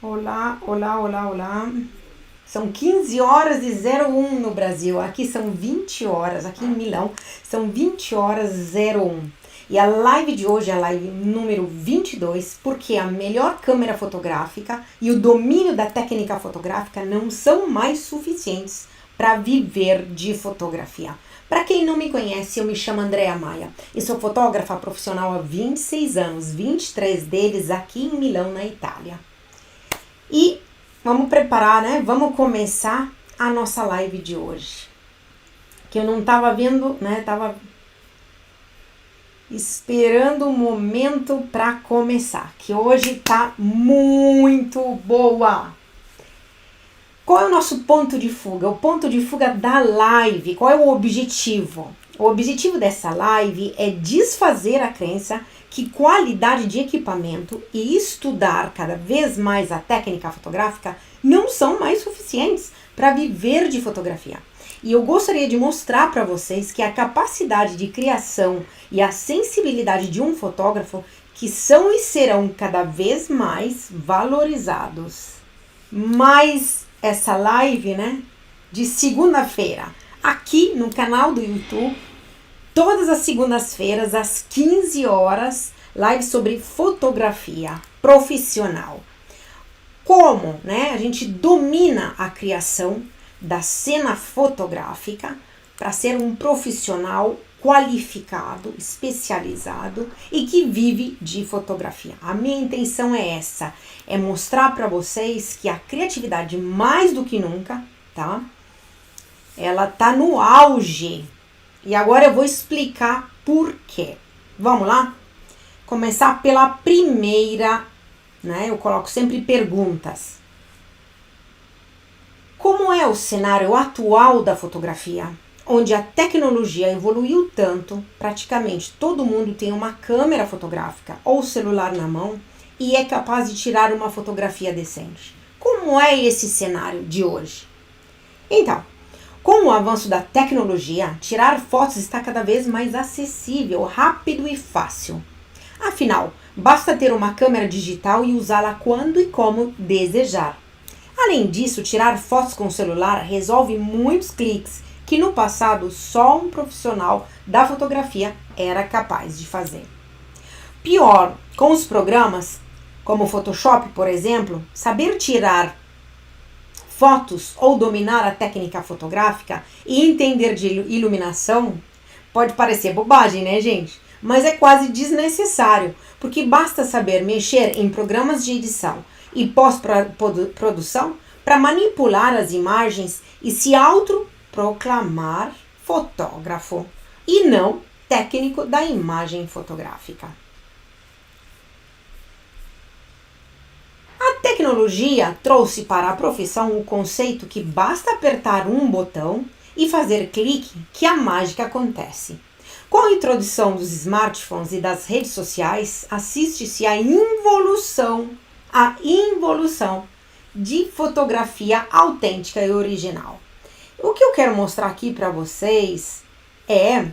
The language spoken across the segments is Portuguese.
Olá, olá, olá, olá. São 15 horas e 01 no Brasil. Aqui são 20 horas, aqui em Milão, são 20 horas 01. E a live de hoje é a live número 22, porque a melhor câmera fotográfica e o domínio da técnica fotográfica não são mais suficientes para viver de fotografia. Para quem não me conhece, eu me chamo Andréa Maia e sou fotógrafa profissional há 26 anos, 23 deles aqui em Milão, na Itália. E vamos preparar, né? Vamos começar a nossa live de hoje. Que eu não tava vendo, né? Tava esperando o momento para começar. Que hoje tá muito boa. Qual é o nosso ponto de fuga? O ponto de fuga da live. Qual é o objetivo? O objetivo dessa live é desfazer a crença que qualidade de equipamento e estudar cada vez mais a técnica fotográfica não são mais suficientes para viver de fotografia. E eu gostaria de mostrar para vocês que a capacidade de criação e a sensibilidade de um fotógrafo que são e serão cada vez mais valorizados. Mas essa live, né, de segunda-feira, aqui no canal do YouTube, todas as segundas-feiras, às 15 horas, live sobre fotografia profissional. Como, né, a gente domina a criação da cena fotográfica para ser um profissional qualificado, especializado e que vive de fotografia. A minha intenção é essa, é mostrar para vocês que a criatividade, mais do que nunca, tá? Ela tá no auge. E agora eu vou explicar por quê. Vamos lá? Começar pela primeira, né? Eu coloco sempre perguntas. Como é o cenário atual da fotografia? Onde a tecnologia evoluiu tanto, praticamente todo mundo tem uma câmera fotográfica ou celular na mão e é capaz de tirar uma fotografia decente. Como é esse cenário de hoje? Então, com o avanço da tecnologia, tirar fotos está cada vez mais acessível, rápido e fácil. Afinal, basta ter uma câmera digital e usá-la quando e como desejar. Além disso, tirar fotos com o celular resolve muitos cliques que no passado só um profissional da fotografia era capaz de fazer. Pior, com os programas, como o Photoshop, por exemplo, saber tirar fotos ou dominar a técnica fotográfica e entender de iluminação pode parecer bobagem, né, gente? Mas é quase desnecessário, porque basta saber mexer em programas de edição e pós-produção para manipular as imagens e se autoproclamar fotógrafo e não técnico da imagem fotográfica. A tecnologia trouxe para a profissão o conceito que basta apertar um botão e fazer clique que a mágica acontece. Com a introdução dos smartphones e das redes sociais, assiste-se à involução de fotografia autêntica e original. O que eu quero mostrar aqui para vocês é,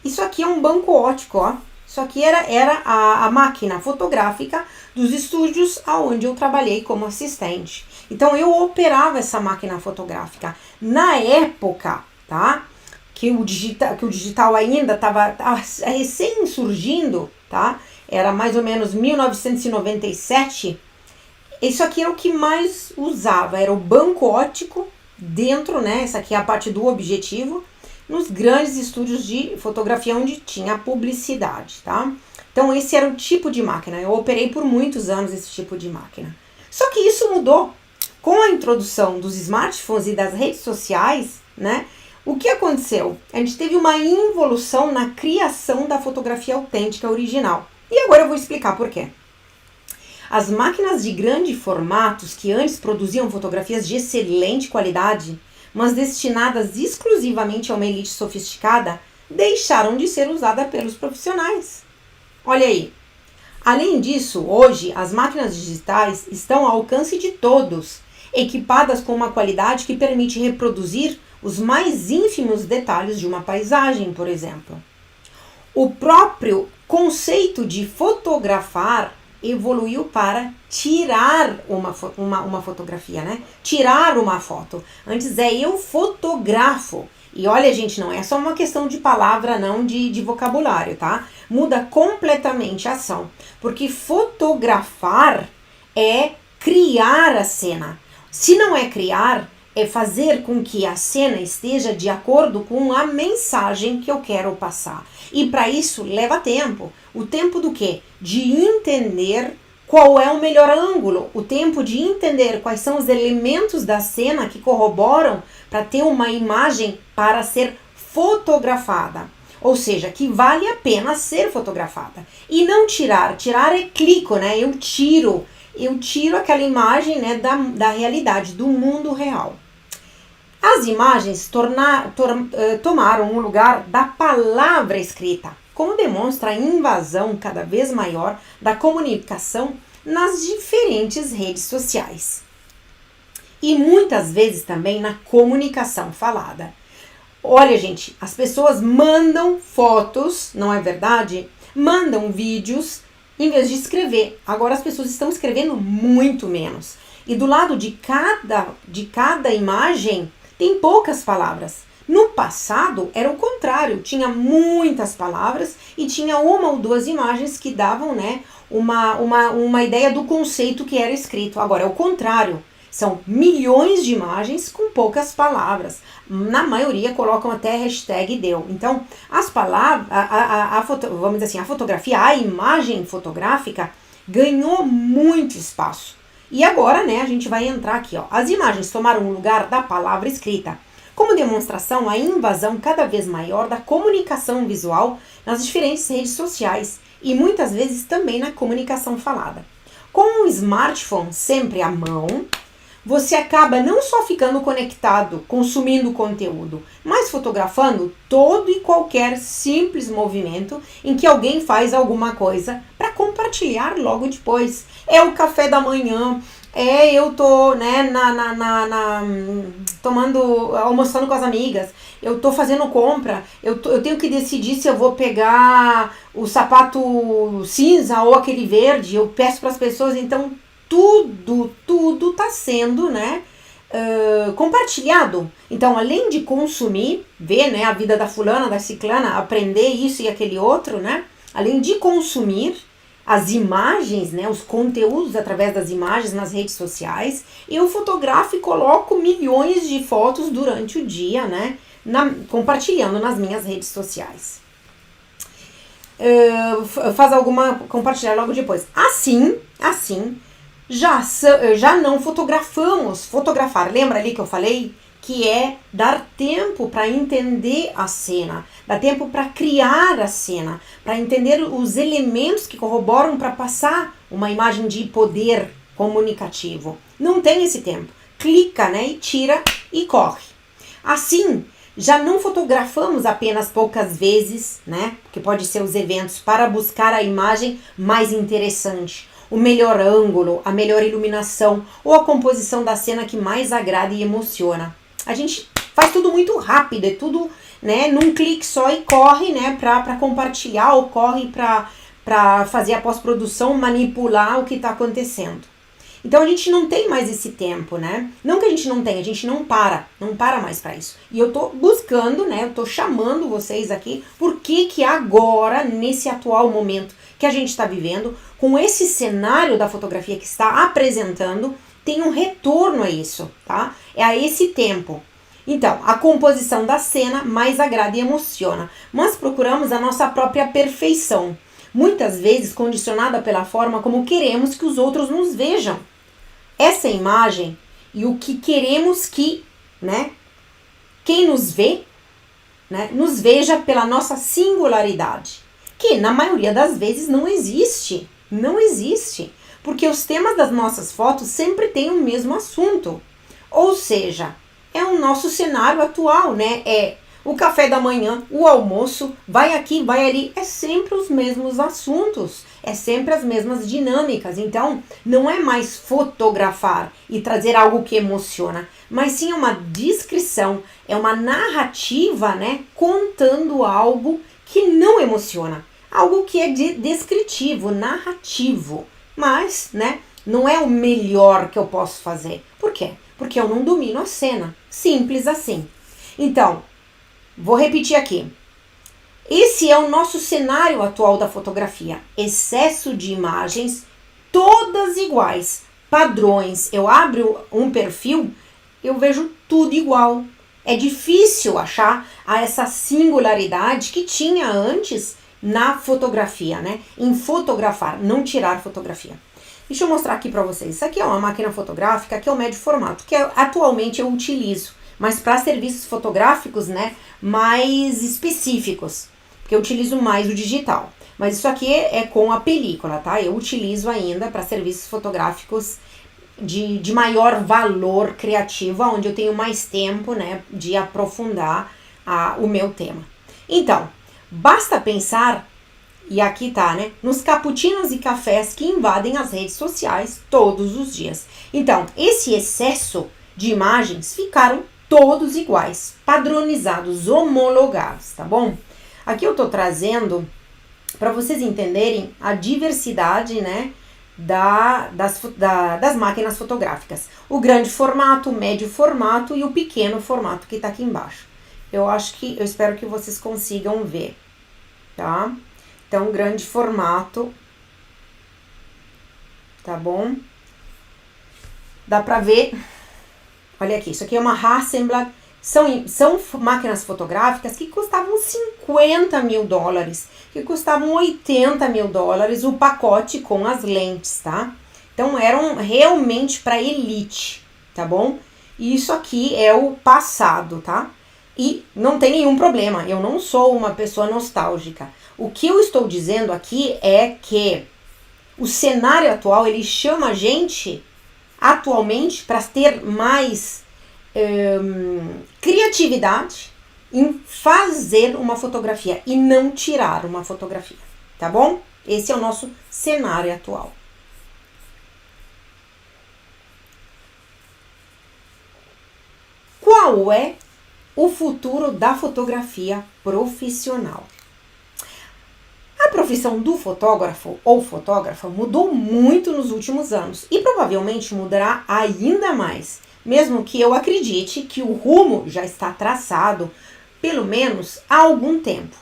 isso aqui é um banco ótico, ó. Isso aqui era a máquina fotográfica dos estúdios onde eu trabalhei como assistente. Então eu operava essa máquina fotográfica. Na época, tá? Que o digital ainda estava recém surgindo, tá? Era mais ou menos 1997. Isso aqui era o que mais usava, era o banco óptico dentro, né? Essa aqui é a parte do objetivo, nos grandes estúdios de fotografia onde tinha publicidade, tá? Então esse era o tipo de máquina, eu operei por muitos anos esse tipo de máquina. Só que isso mudou com a introdução dos smartphones e das redes sociais, né? O que aconteceu? A gente teve uma involução na criação da fotografia autêntica original. E agora eu vou explicar por quê. As máquinas de grande formatos que antes produziam fotografias de excelente qualidade, mas destinadas exclusivamente a uma elite sofisticada, deixaram de ser usadas pelos profissionais. Olha aí. Além disso, hoje as máquinas digitais estão ao alcance de todos, equipadas com uma qualidade que permite reproduzir os mais ínfimos detalhes de uma paisagem, por exemplo. O próprio conceito de fotografar evoluiu para tirar uma fotografia, né? Tirar uma foto. Antes eu fotografo. E olha, gente, não é só uma questão de palavra, não, de vocabulário, tá? Muda completamente a ação. Porque fotografar é criar a cena. Se não é criar, é fazer com que a cena esteja de acordo com a mensagem que eu quero passar. E para isso leva tempo. O tempo do quê? De entender qual é o melhor ângulo. O tempo de entender quais são os elementos da cena que corroboram para ter uma imagem para ser fotografada. Ou seja, que vale a pena ser fotografada. E não tirar. Tirar é clico, né? Eu tiro aquela imagem, né, da realidade, do mundo real. As imagens tomaram o lugar da palavra escrita, como demonstra a invasão cada vez maior da comunicação nas diferentes redes sociais. E muitas vezes também na comunicação falada. Olha, gente, as pessoas mandam fotos, não é verdade? Mandam vídeos em vez de escrever. Agora as pessoas estão escrevendo muito menos. E do lado de cada imagem tem poucas palavras. No passado era o contrário, tinha muitas palavras e tinha uma ou duas imagens que davam, né, uma ideia do conceito que era escrito. Agora é o contrário, são milhões de imagens com poucas palavras. Na maioria colocam até hashtag deu. Então, as palavras, vamos dizer assim, a fotografia, a imagem fotográfica ganhou muito espaço. E agora, né, a gente vai entrar aqui, ó. As imagens tomaram o lugar da palavra escrita, como demonstração a invasão cada vez maior da comunicação visual nas diferentes redes sociais e muitas vezes também na comunicação falada. Com o smartphone sempre à mão, você acaba não só ficando conectado, consumindo conteúdo, mas fotografando todo e qualquer simples movimento em que alguém faz alguma coisa para compartilhar logo depois. É o café da manhã, eu tô, né, almoçando com as amigas, eu tô fazendo compra, eu tenho que decidir se eu vou pegar o sapato cinza ou aquele verde, eu peço para as pessoas, então tudo tá sendo, né, compartilhado. Então, além de consumir, ver, né, a vida da fulana, da ciclana, aprender isso e aquele outro, né, além de consumir as imagens, né, os conteúdos através das imagens nas redes sociais, eu fotografo e coloco milhões de fotos durante o dia, né, compartilhando nas minhas redes sociais. Faz alguma, compartilhar logo depois. Assim, já não fotografar, lembra ali que eu falei? Que é dar tempo para entender a cena, dar tempo para criar a cena, para entender os elementos que corroboram para passar uma imagem de poder comunicativo. Não tem esse tempo. Clica, né, e tira e corre. Assim, já não fotografamos apenas poucas vezes, né, que pode ser os eventos, para buscar a imagem mais interessante, o melhor ângulo, a melhor iluminação ou a composição da cena que mais agrada e emociona. A gente faz tudo muito rápido, é tudo, né, num clique só e corre, né, para compartilhar ou corre para fazer a pós-produção, manipular o que está acontecendo. Então a gente não tem mais esse tempo, né? Não que a gente não tenha, a gente não para mais para isso. E eu tô buscando, né, eu tô chamando vocês aqui, porque agora, nesse atual momento que a gente está vivendo, com esse cenário da fotografia que está apresentando, tem um retorno a isso, tá? É a esse tempo. Então, a composição da cena mais agrada e emociona, mas procuramos a nossa própria perfeição, muitas vezes condicionada pela forma como queremos que os outros nos vejam. Essa imagem e o que queremos que, né, quem nos vê, né, nos veja pela nossa singularidade, que na maioria das vezes não existe. Não existe. Porque os temas das nossas fotos sempre têm o mesmo assunto. Ou seja, é o nosso cenário atual, né? É o café da manhã, o almoço, vai aqui, vai ali. É sempre os mesmos assuntos. É sempre as mesmas dinâmicas. Então, não é mais fotografar e trazer algo que emociona, mas sim uma descrição, é uma narrativa, né? Contando algo que não emociona. Algo que é descritivo, narrativo. mas, né, não é o melhor que eu posso fazer. Por quê? Porque eu não domino a cena. Simples assim. Então, vou repetir aqui. Esse é o nosso cenário atual da fotografia. Excesso de imagens, todas iguais, padrões. Eu abro um perfil, eu vejo tudo igual. É difícil achar essa singularidade que tinha antes na fotografia, né? Em fotografar, não tirar fotografia. Deixa eu mostrar aqui para vocês. Isso aqui é uma máquina fotográfica que é o médio formato, que atualmente eu utilizo, mas para serviços fotográficos, né, mais específicos, porque eu utilizo mais o digital. Mas isso aqui é com a película, tá? Eu utilizo ainda para serviços fotográficos de maior valor criativo, onde eu tenho mais tempo, né, de aprofundar o meu tema. Então, basta pensar, e aqui tá, né, nos cappuccinos e cafés que invadem as redes sociais todos os dias. Então, esse excesso de imagens ficaram todos iguais, padronizados, homologados, tá bom? Aqui eu tô trazendo para vocês entenderem a diversidade, né, das máquinas fotográficas. O grande formato, o médio formato e o pequeno formato que tá aqui embaixo. Eu espero que vocês consigam ver, tá? Então, grande formato, tá bom? Dá pra ver, olha aqui, isso aqui é uma Hasselblad. São máquinas fotográficas que custavam $50 mil, que custavam $80 mil o pacote com as lentes, tá? Então eram realmente para elite, tá bom? E isso aqui é o passado, tá? E não tem nenhum problema, eu não sou uma pessoa nostálgica. O que eu estou dizendo aqui é que o cenário atual, ele chama a gente atualmente para ter mais criatividade em fazer uma fotografia e não tirar uma fotografia, tá bom? Esse é o nosso cenário atual. Qual é o futuro da fotografia profissional? A profissão do fotógrafo ou fotógrafa mudou muito nos últimos anos e provavelmente mudará ainda mais, mesmo que eu acredite que o rumo já está traçado, pelo menos há algum tempo.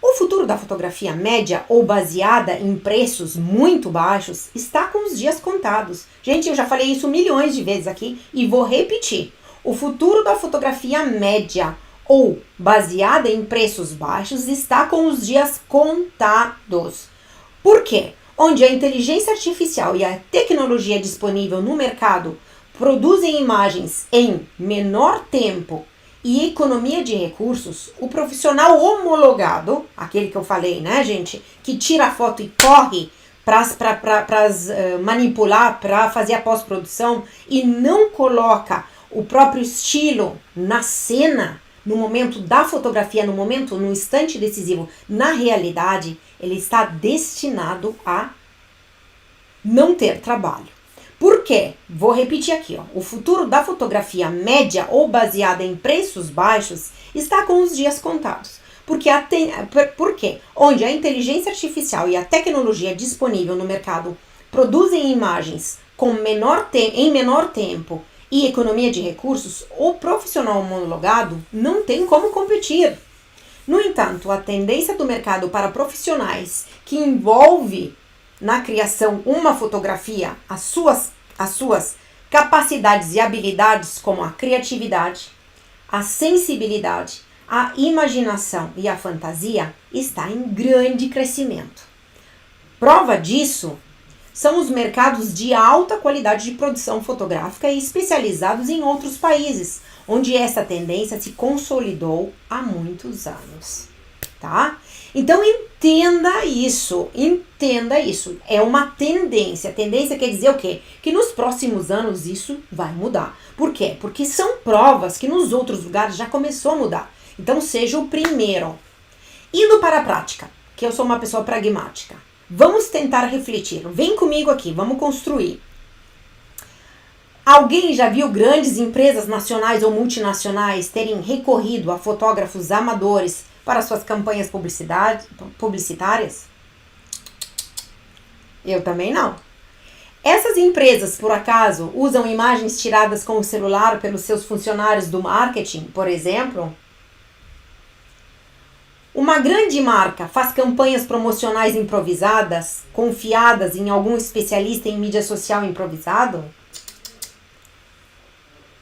O futuro da fotografia média ou baseada em preços muito baixos está com os dias contados. Gente, eu já falei isso milhões de vezes aqui e vou repetir. O futuro da fotografia média ou baseada em preços baixos está com os dias contados. Por quê? Onde a inteligência artificial e a tecnologia disponível no mercado produzem imagens em menor tempo e economia de recursos, o profissional homologado, aquele que eu falei, né, gente, que tira a foto e corre para manipular, para fazer a pós-produção e não coloca o próprio estilo na cena, no momento da fotografia, no instante decisivo, na realidade, ele está destinado a não ter trabalho. Por quê? Vou repetir aqui, ó. O futuro da fotografia média ou baseada em preços baixos está com os dias contados. Por quê? Onde a inteligência artificial e a tecnologia disponível no mercado produzem imagens em menor tempo e economia de recursos, o profissional homologado não tem como competir. No entanto, a tendência do mercado para profissionais que envolve na criação uma fotografia, as suas capacidades e habilidades como a criatividade, a sensibilidade, a imaginação e a fantasia está em grande crescimento. Prova disso são os mercados de alta qualidade de produção fotográfica e especializados em outros países, onde essa tendência se consolidou há muitos anos, tá? Então entenda isso. É uma tendência. Tendência quer dizer o quê? Que nos próximos anos isso vai mudar. Por quê? Porque são provas que nos outros lugares já começou a mudar. Então seja o primeiro. Indo para a prática, que eu sou uma pessoa pragmática. Vamos tentar refletir. Vem comigo aqui, vamos construir. Alguém já viu grandes empresas nacionais ou multinacionais terem recorrido a fotógrafos amadores para suas campanhas publicitárias? Eu também não. Essas empresas, por acaso, usam imagens tiradas com o celular pelos seus funcionários do marketing, por exemplo? Uma grande marca faz campanhas promocionais improvisadas, confiadas em algum especialista em mídia social improvisado?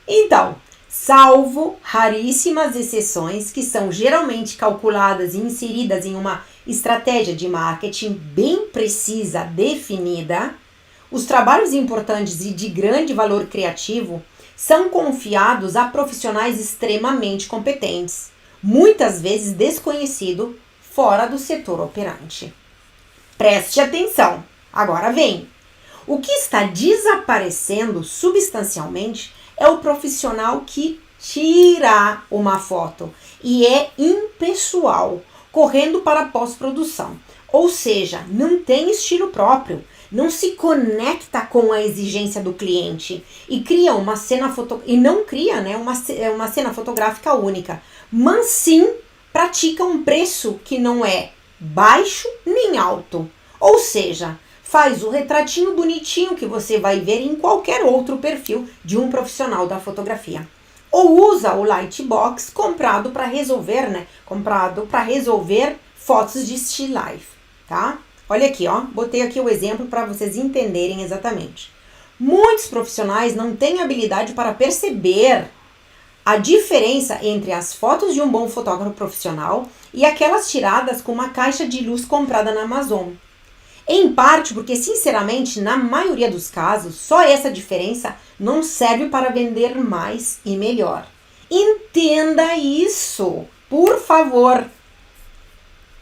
Então, salvo raríssimas exceções que são geralmente calculadas e inseridas em uma estratégia de marketing bem precisa, definida, os trabalhos importantes e de grande valor criativo são confiados a profissionais extremamente competentes, muitas vezes desconhecido fora do setor operante. Preste atenção, agora vem. O que está desaparecendo substancialmente é o profissional que tira uma foto e é impessoal, correndo para a pós-produção. Ou seja, não tem estilo próprio, não se conecta com a exigência do cliente e cria uma cena não cria, né, uma cena fotográfica única, mas sim pratica um preço que não é baixo nem alto. Ou seja, faz o retratinho bonitinho que você vai ver em qualquer outro perfil de um profissional da fotografia. Ou usa o Lightbox comprado para resolver, fotos de still life, tá? Olha aqui, ó, botei aqui o exemplo para vocês entenderem exatamente. Muitos profissionais não têm habilidade para perceber a diferença entre as fotos de um bom fotógrafo profissional e aquelas tiradas com uma caixa de luz comprada na Amazon. Em parte porque, sinceramente, na maioria dos casos, só essa diferença não serve para vender mais e melhor. Entenda isso, por favor.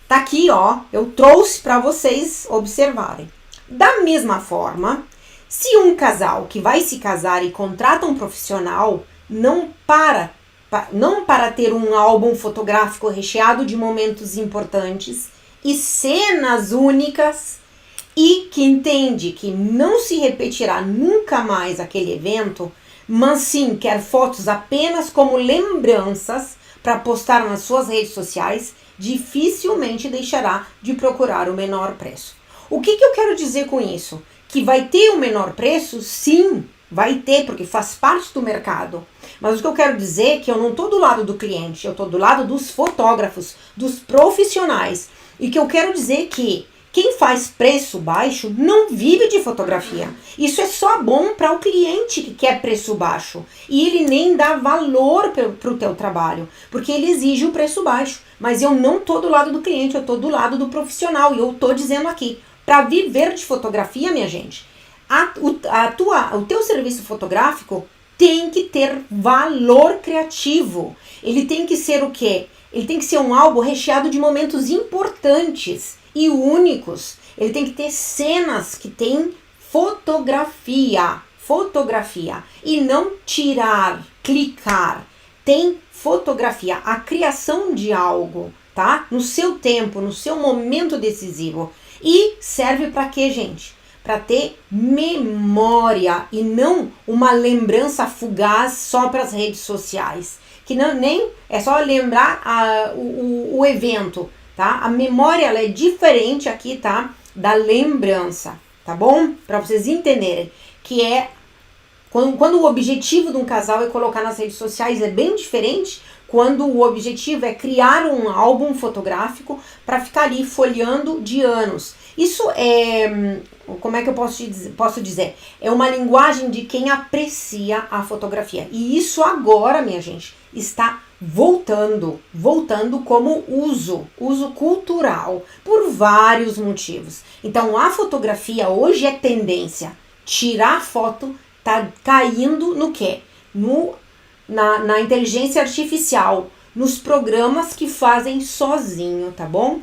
Tá aqui, ó, eu trouxe para vocês observarem. Da mesma forma, se um casal que vai se casar e contrata um profissional, não para ter um álbum fotográfico recheado de momentos importantes e cenas únicas e que entende que não se repetirá nunca mais aquele evento, mas sim quer fotos apenas como lembranças para postar nas suas redes sociais, dificilmente deixará de procurar o menor preço. O que eu quero dizer com isso? Que vai ter o menor preço? Sim, vai ter, porque faz parte do mercado. Mas o que eu quero dizer é que eu não estou do lado do cliente, eu estou do lado dos fotógrafos, dos profissionais. E que eu quero dizer que quem faz preço baixo não vive de fotografia. Isso é só bom para o cliente que quer preço baixo. E ele nem dá valor para o teu trabalho, porque ele exige o preço baixo. Mas eu não estou do lado do cliente, eu estou do lado do profissional. E eu estou dizendo aqui, para viver de fotografia, minha gente, o teu serviço fotográfico tem que ter valor criativo. Ele tem que ser o quê? Ele tem que ser um álbum recheado de momentos importantes e únicos. Ele tem que ter cenas que tem fotografia e não tirar, clicar. Tem fotografia, a criação de algo, tá? No seu tempo, no seu momento decisivo. E serve para quê, gente? Para ter memória e não uma lembrança fugaz só para as redes sociais. Que não, nem é só lembrar o evento, tá? A memória ela é diferente aqui, tá? Da lembrança, tá bom? Para vocês entenderem que é quando o objetivo de um casal é colocar nas redes sociais é bem diferente quando o objetivo é criar um álbum fotográfico para ficar ali folheando de anos. Isso é, como é que eu posso dizer? É uma linguagem de quem aprecia a fotografia. E isso agora, minha gente, está voltando como uso cultural, por vários motivos. Então, a fotografia hoje é tendência. Tirar foto tá caindo no quê? Na inteligência artificial, nos programas que fazem sozinho, tá bom?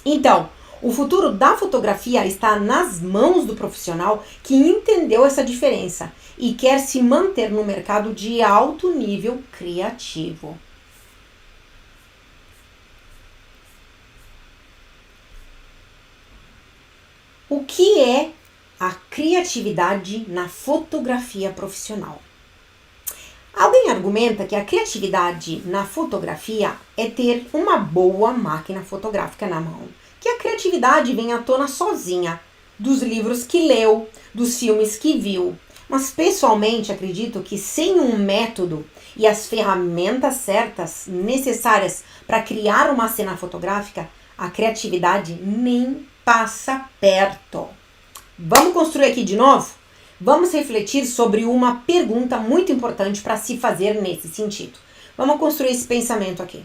Então, o futuro da fotografia está nas mãos do profissional que entendeu essa diferença e quer se manter no mercado de alto nível criativo. O que é a criatividade na fotografia profissional? Alguém argumenta que a criatividade na fotografia é ter uma boa máquina fotográfica na mão, que a criatividade vem à tona sozinha, dos livros que leu, dos filmes que viu. Mas pessoalmente acredito que sem um método e as ferramentas certas necessárias para criar uma cena fotográfica, a criatividade nem passa perto. Vamos construir aqui de novo? Vamos refletir sobre uma pergunta muito importante para se fazer nesse sentido. Vamos construir esse pensamento aqui.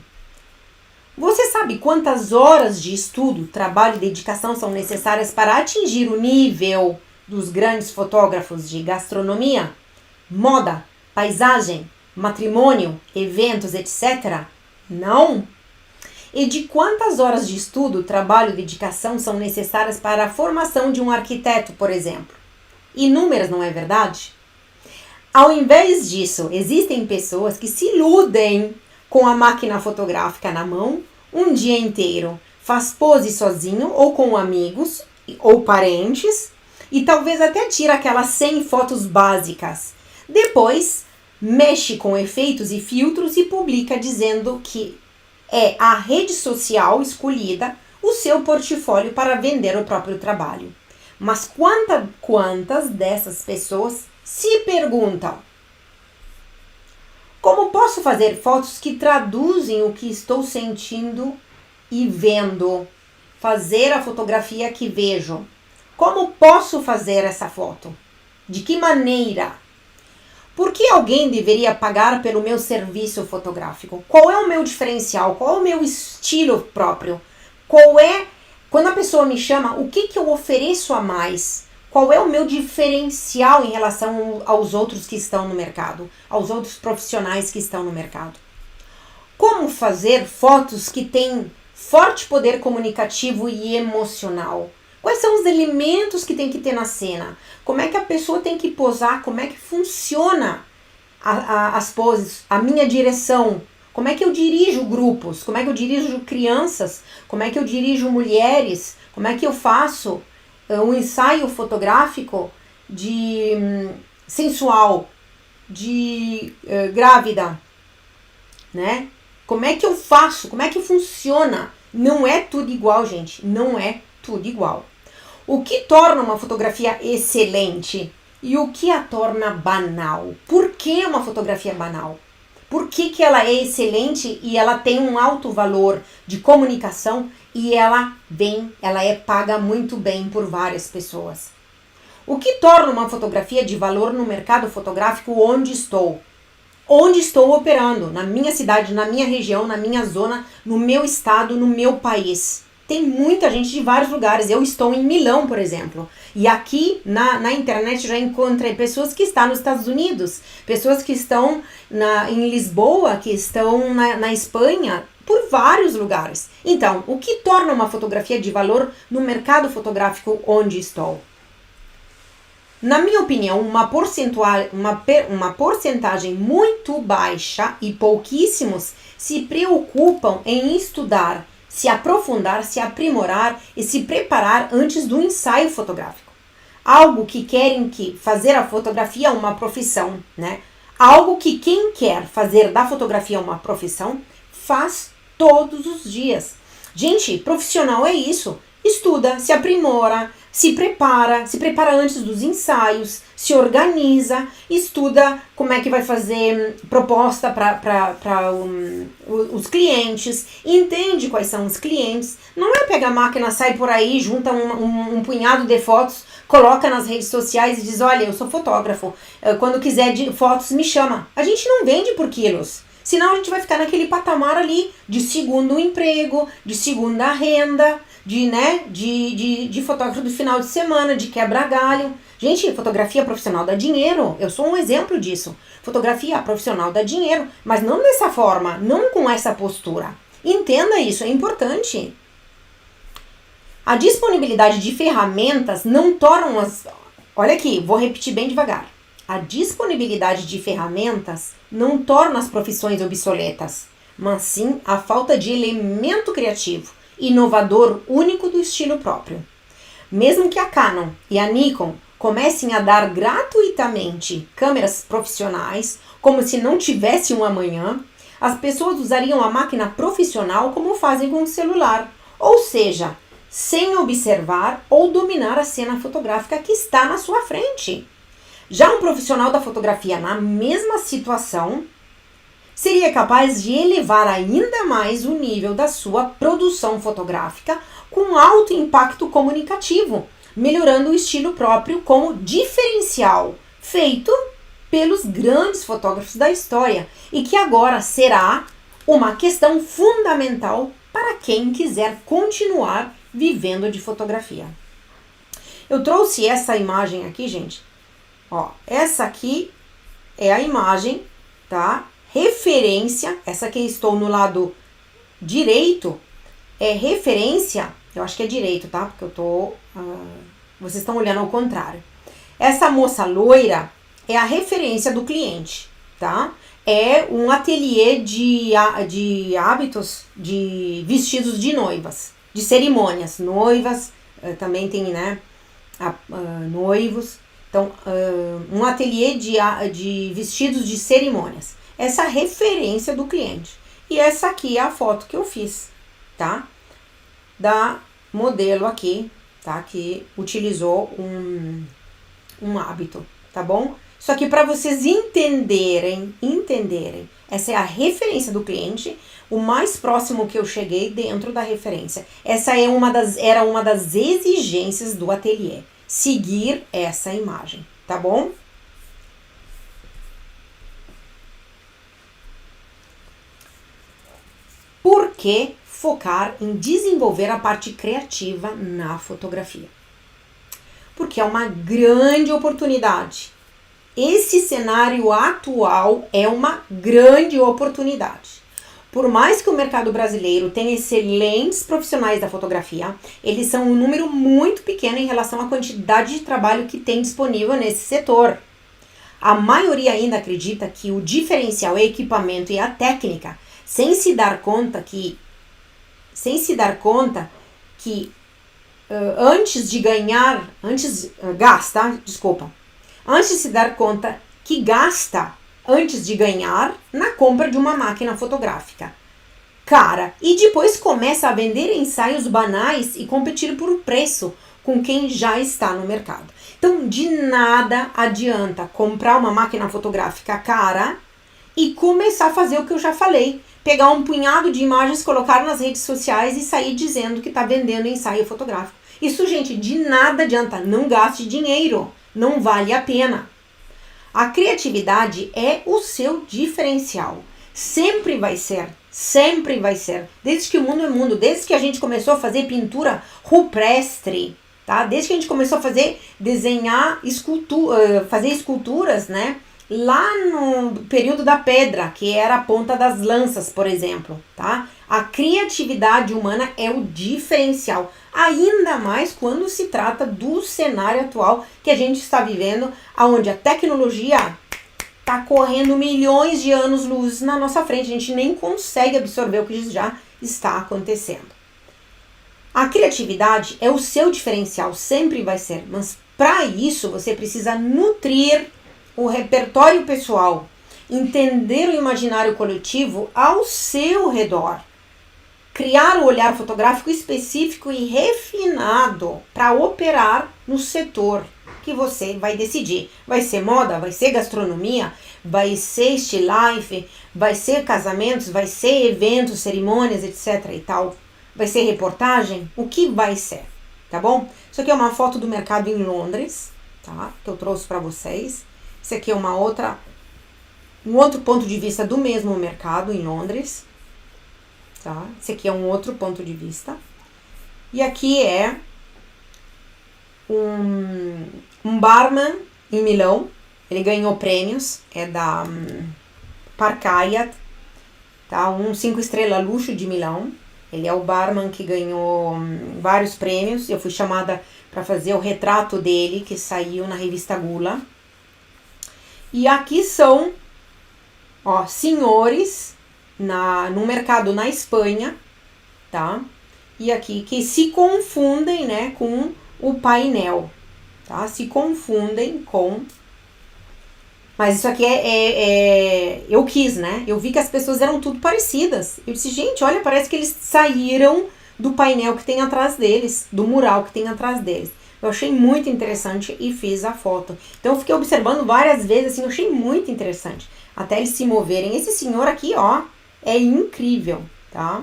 Você sabe quantas horas de estudo, trabalho e dedicação são necessárias para atingir o nível dos grandes fotógrafos de gastronomia, moda, paisagem, matrimônio, eventos, etc? Não? E de quantas horas de estudo, trabalho e dedicação são necessárias para a formação de um arquiteto, por exemplo? Inúmeras, não é verdade? Ao invés disso, existem pessoas que se iludem com a máquina fotográfica na mão um dia inteiro, faz pose sozinho ou com amigos ou parentes e talvez até tira aquelas 100 fotos básicas. Depois, mexe com efeitos e filtros e publica dizendo que é a rede social escolhida o seu portfólio para vender o próprio trabalho. Mas quantas dessas pessoas se perguntam: como posso fazer fotos que traduzem o que estou sentindo e vendo? Fazer a fotografia que vejo. Como posso fazer essa foto? De que maneira? Por que alguém deveria pagar pelo meu serviço fotográfico? Qual é o meu diferencial? Qual é o meu estilo próprio? Quando a pessoa me chama, o que eu ofereço a mais? Qual é o meu diferencial em relação aos outros que estão no mercado, aos outros profissionais que estão no mercado? Como fazer fotos que têm forte poder comunicativo e emocional? Quais são os elementos que tem que ter na cena? Como é que a pessoa tem que posar? Como é que funciona as poses? A minha direção? Como é que eu dirijo grupos? Como é que eu dirijo crianças? Como é que eu dirijo mulheres? Como é que eu faço um ensaio fotográfico de sensual, de grávida, né? Como é que eu faço? Como é que funciona? Não é tudo igual, gente. Não é tudo igual. O que torna uma fotografia excelente e o que a torna banal? Por que uma fotografia é banal? Por que ela é excelente e ela tem um alto valor de comunicação e ela é paga muito bem por várias pessoas? O que torna uma fotografia de valor no mercado fotográfico onde estou? Onde estou operando? Na minha cidade, na minha região, na minha zona, no meu estado, no meu país. Tem muita gente de vários lugares. Eu estou em Milão, por exemplo. E aqui na internet já encontrei pessoas que estão nos Estados Unidos, pessoas que estão em Lisboa, que estão na Espanha, por vários lugares. Então, o que torna uma fotografia de valor no mercado fotográfico onde estou? Na minha opinião, uma porcentagem muito baixa e pouquíssimos se preocupam em estudar, se aprofundar, se aprimorar e se preparar antes do ensaio fotográfico. Algo que querem fazer a fotografia uma profissão, né? Algo que quem quer fazer da fotografia uma profissão faz todos os dias. Gente, profissional é isso. Estuda, se aprimora, se prepara antes dos ensaios, se organiza, estuda como é que vai fazer proposta para os clientes, entende quais são os clientes. Não é pegar a máquina, sai por aí, junta um punhado de fotos, coloca nas redes sociais e diz: olha, eu sou fotógrafo, quando quiser de fotos me chama. A gente não vende por quilos. Senão a gente vai ficar naquele patamar ali de segundo emprego, de segunda renda, de fotógrafo do final de semana, de quebra-galho. Gente, fotografia profissional dá dinheiro. Eu sou um exemplo disso. Fotografia profissional dá dinheiro, mas não dessa forma, não com essa postura. Entenda isso, é importante. A disponibilidade de ferramentas não torna as... Olha aqui, vou repetir bem devagar. A disponibilidade de ferramentas não torna as profissões obsoletas, mas sim a falta de elemento criativo, inovador, único do estilo próprio. Mesmo que a Canon e a Nikon comecem a dar gratuitamente câmeras profissionais, como se não tivesse um amanhã, as pessoas usariam a máquina profissional como fazem com o celular, ou seja, sem observar ou dominar a cena fotográfica que está na sua frente. Já um profissional da fotografia na mesma situação seria capaz de elevar ainda mais o nível da sua produção fotográfica com alto impacto comunicativo, melhorando o estilo próprio como diferencial feito pelos grandes fotógrafos da história e que agora será uma questão fundamental para quem quiser continuar vivendo de fotografia. Eu trouxe essa imagem aqui, gente. Ó, essa aqui é a imagem, tá? Referência, essa que estou no lado direito, é referência, eu acho que é direito, tá? Porque eu tô, vocês estão olhando ao contrário. Essa moça loira é a referência do cliente, tá? É um ateliê de hábitos, de vestidos de noivas, de cerimônias. Noivas, também tem, né, noivos. Então, um ateliê de vestidos de cerimônias. Essa é a referência do cliente. E essa aqui é a foto que eu fiz, tá? Da modelo aqui, tá? Que utilizou um hábito, tá bom? Isso aqui para vocês entenderem. Essa é a referência do cliente, o mais próximo que eu cheguei dentro da referência. Essa era uma das exigências do ateliê. Seguir essa imagem, tá bom? Por que focar em desenvolver a parte criativa na fotografia? Porque é uma grande oportunidade. Esse cenário atual é uma grande oportunidade. Por mais que o mercado brasileiro tenha excelentes profissionais da fotografia, eles são um número muito pequeno em relação à quantidade de trabalho que tem disponível nesse setor. A maioria ainda acredita que o diferencial é o equipamento e a técnica, sem se dar conta que antes de se dar conta que gasta antes de ganhar na compra de uma máquina fotográfica cara e depois começa a vender ensaios banais e competir por preço com quem já está no mercado. Então, de nada adianta comprar uma máquina fotográfica cara e começar a fazer o que eu já falei, pegar um punhado de imagens, colocar nas redes sociais e sair dizendo que está vendendo ensaio fotográfico. Isso, gente, de nada adianta, não gaste dinheiro, não vale a pena. A criatividade é o seu diferencial. Sempre vai ser. Desde que o mundo é mundo, desde que a gente começou a fazer pintura rupestre, tá? Desde que a gente começou a desenhar fazer esculturas, né? Lá no período da pedra, que era a ponta das lanças, por exemplo, tá? A criatividade humana é o diferencial, ainda mais quando se trata do cenário atual que a gente está vivendo, onde a tecnologia está correndo milhões de anos-luz na nossa frente, a gente nem consegue absorver o que já está acontecendo. A criatividade é o seu diferencial, sempre vai ser, mas para isso você precisa nutrir o repertório pessoal, entender o imaginário coletivo ao seu redor, criar um olhar fotográfico específico e refinado para operar no setor que você vai decidir. Vai ser moda, vai ser gastronomia, vai ser still life, vai ser casamentos, vai ser eventos, cerimônias, etc. e tal. Vai ser reportagem? O que vai ser? Tá bom? Isso aqui é uma foto do mercado em Londres, tá? Que eu trouxe para vocês. Isso aqui é um outro ponto de vista do mesmo mercado em Londres, tá? Esse aqui é um outro ponto de vista. E aqui é um barman em Milão. Ele ganhou prêmios, é da Park Hyatt, tá? 5 estrelas luxo de Milão. Ele é o barman que ganhou vários prêmios. Eu fui chamada para fazer o retrato dele, que saiu na revista Gula. E aqui são, senhores no mercado na Espanha, tá? E aqui que se confundem, né, com o painel, tá? Se confundem com... Mas isso aqui eu quis, né? Eu vi que as pessoas eram tudo parecidas. Eu disse, gente, olha, parece que eles saíram do painel que tem atrás deles, do mural que tem atrás deles. Eu achei muito interessante e fiz a foto. Então eu fiquei observando várias vezes, assim, eu achei muito interessante. Até eles se moverem. Esse senhor aqui, ó, é incrível, tá?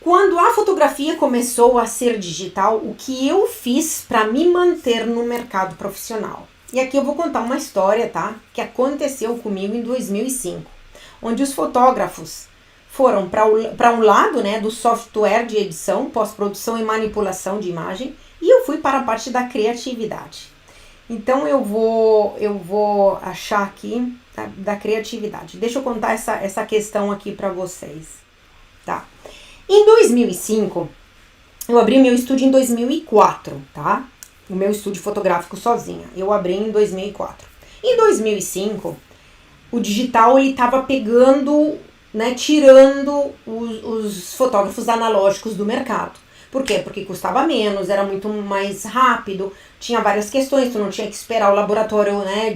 Quando a fotografia começou a ser digital, o que eu fiz para me manter no mercado profissional? E aqui eu vou contar uma história, tá? Que aconteceu comigo em 2005, onde os fotógrafos foram para um lado, né, do software de edição, pós-produção e manipulação de imagem, e eu fui para a parte da criatividade. Então eu vou achar aqui da criatividade. Deixa eu contar essa questão aqui para vocês, tá? Em 2005, eu abri meu estúdio em 2004, tá? O meu estúdio fotográfico sozinha. Eu abri em 2004. Em 2005, o digital ele estava pegando, né, tirando os fotógrafos analógicos do mercado. Por quê? Porque custava menos, era muito mais rápido, tinha várias questões, tu não tinha que esperar o laboratório, né,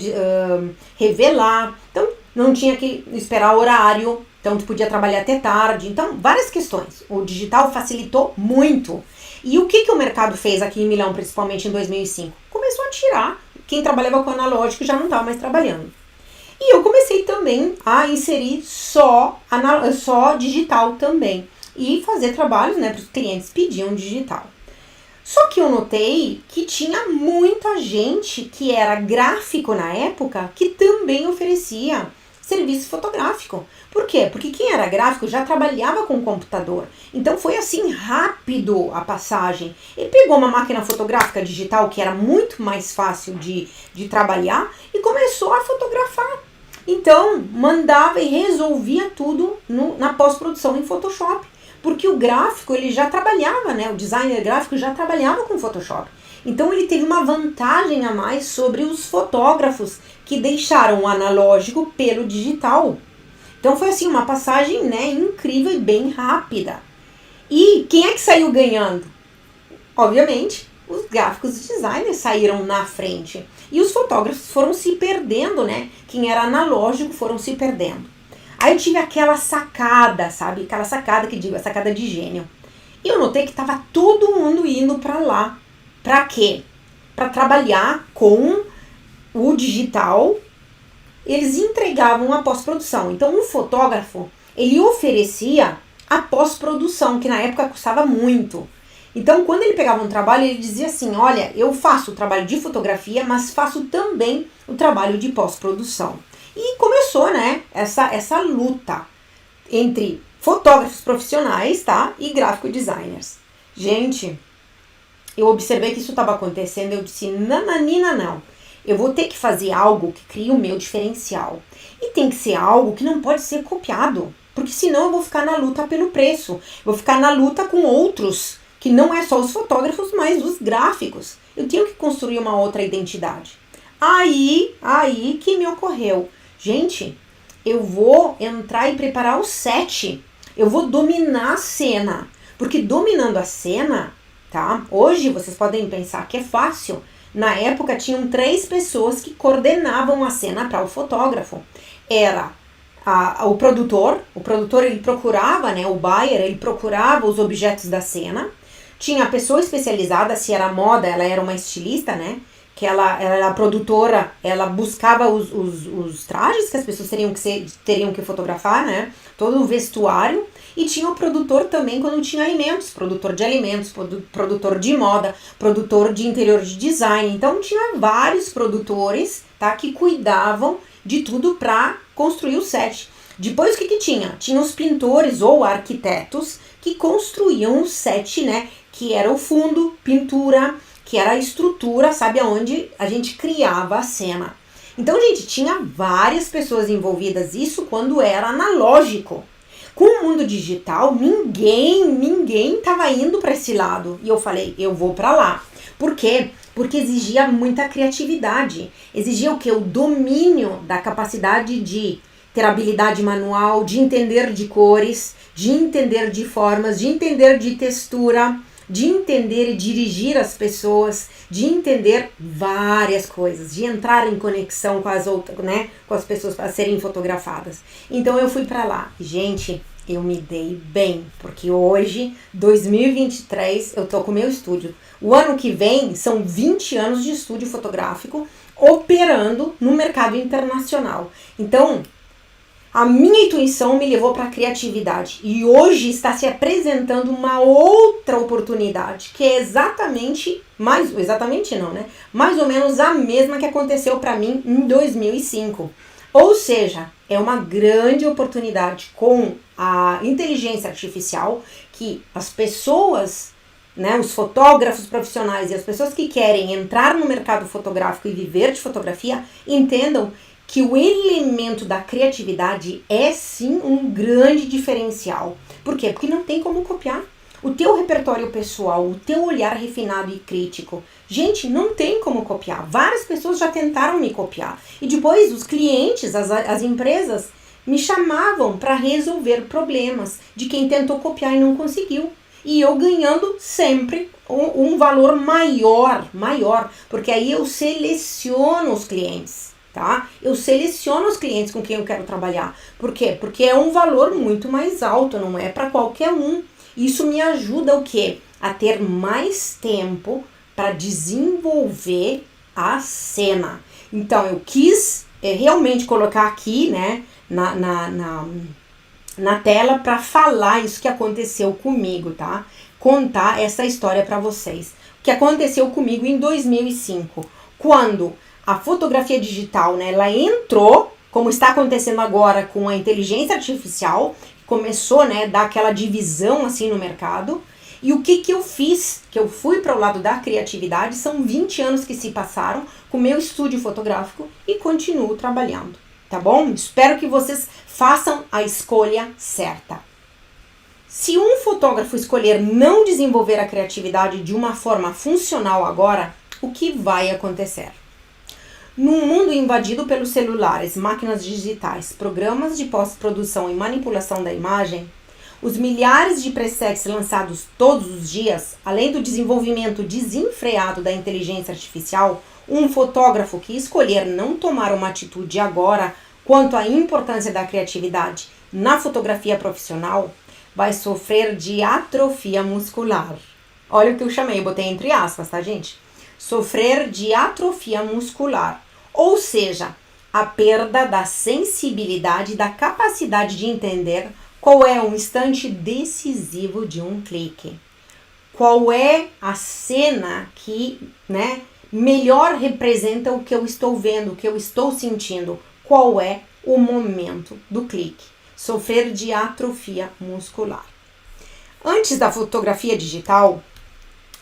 revelar, então não tinha que esperar o horário, então tu podia trabalhar até tarde, então várias questões. O digital facilitou muito. E o que o mercado fez aqui em Milão, principalmente em 2005? Começou a tirar, quem trabalhava com analógico já não estava mais trabalhando. E eu comecei também a inserir só digital também. E fazer trabalhos, né, para os clientes pediam digital. Só que eu notei que tinha muita gente que era gráfico na época que também oferecia serviço fotográfico. Por quê? Porque quem era gráfico já trabalhava com computador. Então foi assim rápido a passagem. Ele pegou uma máquina fotográfica digital que era muito mais fácil de trabalhar e começou a fotografar. Então mandava e resolvia tudo na pós-produção em Photoshop. Porque o gráfico, ele já trabalhava, né? O designer gráfico já trabalhava com Photoshop. Então ele teve uma vantagem a mais sobre os fotógrafos que deixaram o analógico pelo digital. Então foi assim uma passagem, né, incrível e bem rápida. E quem é que saiu ganhando? Obviamente, os gráficos e designers saíram na frente. E os fotógrafos foram se perdendo, né? Quem era analógico foram se perdendo. Aí eu tive aquela sacada, sabe? Aquela sacada que digo, a sacada de gênio. E eu notei que tava todo mundo indo para lá. Para quê? Para trabalhar com o digital. Eles entregavam a pós-produção. Então, um fotógrafo, ele oferecia a pós-produção, que na época custava muito. Então, quando ele pegava um trabalho, ele dizia assim, olha, eu faço o trabalho de fotografia, mas faço também o trabalho de pós-produção. E começou, né, essa luta entre fotógrafos profissionais, tá, e gráfico designers. Gente, eu observei que isso estava acontecendo, eu disse, nananina não. Eu vou ter que fazer algo que crie o meu diferencial. E tem que ser algo que não pode ser copiado, porque senão eu vou ficar na luta pelo preço. Vou ficar na luta com outros, que não é só os fotógrafos, mas os gráficos. Eu tenho que construir uma outra identidade. Aí que me ocorreu. Gente, eu vou entrar e preparar o set. Eu vou dominar a cena. Porque dominando a cena, tá? Hoje vocês podem pensar que é fácil. Na época tinham 3 pessoas que coordenavam a cena para o fotógrafo. Era o produtor ele procurava, né? O buyer, ele procurava os objetos da cena. Tinha a pessoa especializada, se era moda, ela era uma estilista, né? Que ela era a produtora, ela buscava os trajes que as pessoas teriam que fotografar, né? Todo o vestuário. E tinha o produtor também quando tinha alimentos, produtor de alimentos, produtor de moda, produtor de interior de design. Então tinha vários produtores, tá? Que cuidavam de tudo para construir o set. Depois o que tinha? Tinha os pintores ou arquitetos que construíam o set, né? Que era o fundo, pintura, que era a estrutura, sabe, aonde a gente criava a cena. Então, gente, tinha várias pessoas envolvidas, isso quando era analógico. Com o mundo digital, ninguém tava indo para esse lado. E eu falei, eu vou para lá. Por quê? Porque exigia muita criatividade. Exigia o quê? O domínio da capacidade de ter habilidade manual, de entender de cores, de entender de formas, de entender de textura, de entender e dirigir as pessoas, de entender várias coisas, de entrar em conexão com as outras, né, com as pessoas para serem fotografadas. Então eu fui para lá. Gente, eu me dei bem, porque hoje, 2023, eu tô com o meu estúdio. O ano que vem são 20 anos de estúdio fotográfico operando no mercado internacional. Então, a minha intuição me levou para a criatividade e hoje está se apresentando uma outra oportunidade, que é exatamente mais ou menos a mesma que aconteceu para mim em 2005. Ou seja, é uma grande oportunidade com a inteligência artificial que as pessoas, né, os fotógrafos profissionais e as pessoas que querem entrar no mercado fotográfico e viver de fotografia entendam que o elemento da criatividade é sim um grande diferencial. Por quê? Porque não tem como copiar. O teu repertório pessoal, o teu olhar refinado e crítico, gente, não tem como copiar. Várias pessoas já tentaram me copiar. E depois os clientes, as empresas, me chamavam para resolver problemas de quem tentou copiar e não conseguiu. E eu ganhando sempre um valor maior, porque aí eu seleciono os clientes. Tá? Eu seleciono os clientes com quem eu quero trabalhar. Por quê? Porque é um valor muito mais alto, não é para qualquer um. Isso me ajuda o quê? A ter mais tempo para desenvolver a cena. Então, eu quis realmente colocar aqui, né, na tela para falar isso que aconteceu comigo, tá? Contar essa história para vocês. O que aconteceu comigo em 2005, quando a fotografia digital, né, ela entrou, como está acontecendo agora com a inteligência artificial, começou, né, a dar aquela divisão assim no mercado. E o que eu fiz? Que eu fui para o lado da criatividade, são 20 anos que se passaram com o meu estúdio fotográfico e continuo trabalhando, tá bom? Espero que vocês façam a escolha certa. Se um fotógrafo escolher não desenvolver a criatividade de uma forma funcional agora, o que vai acontecer? Num mundo invadido pelos celulares, máquinas digitais, programas de pós-produção e manipulação da imagem, os milhares de presets lançados todos os dias, além do desenvolvimento desenfreado da inteligência artificial, um fotógrafo que escolher não tomar uma atitude agora quanto à importância da criatividade na fotografia profissional, vai sofrer de atrofia muscular. Olha o que eu chamei, eu botei entre aspas, tá, gente? Sofrer de atrofia muscular. Ou seja, a perda da sensibilidade, da capacidade de entender qual é o instante decisivo de um clique. Qual é a cena que, né, melhor representa o que eu estou vendo, o que eu estou sentindo. Qual é o momento do clique. Sofrer de atrofia muscular. Antes da fotografia digital,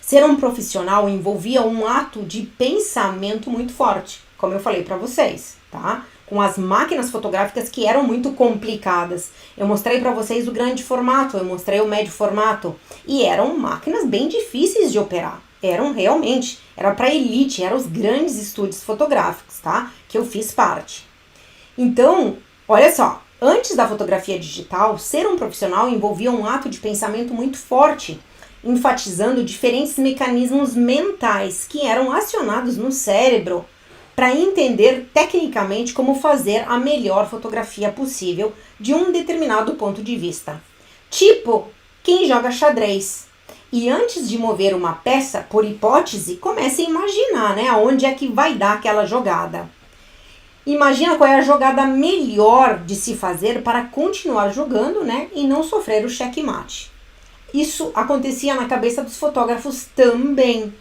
ser um profissional envolvia um ato de pensamento muito forte, como eu falei para vocês, tá? Com as máquinas fotográficas que eram muito complicadas. Eu mostrei para vocês o grande formato, eu mostrei o médio formato, e eram máquinas bem difíceis de operar. Eram realmente, era para elite, eram os grandes estúdios fotográficos, tá? Que eu fiz parte. Então, olha só, antes da fotografia digital, ser um profissional envolvia um ato de pensamento muito forte, enfatizando diferentes mecanismos mentais que eram acionados no cérebro para entender tecnicamente como fazer a melhor fotografia possível de um determinado ponto de vista. Tipo, quem joga xadrez. E antes de mover uma peça, por hipótese, comece a imaginar, né, aonde é que vai dar aquela jogada. Imagina qual é a jogada melhor de se fazer para continuar jogando, né, e não sofrer o checkmate. Isso acontecia na cabeça dos fotógrafos também.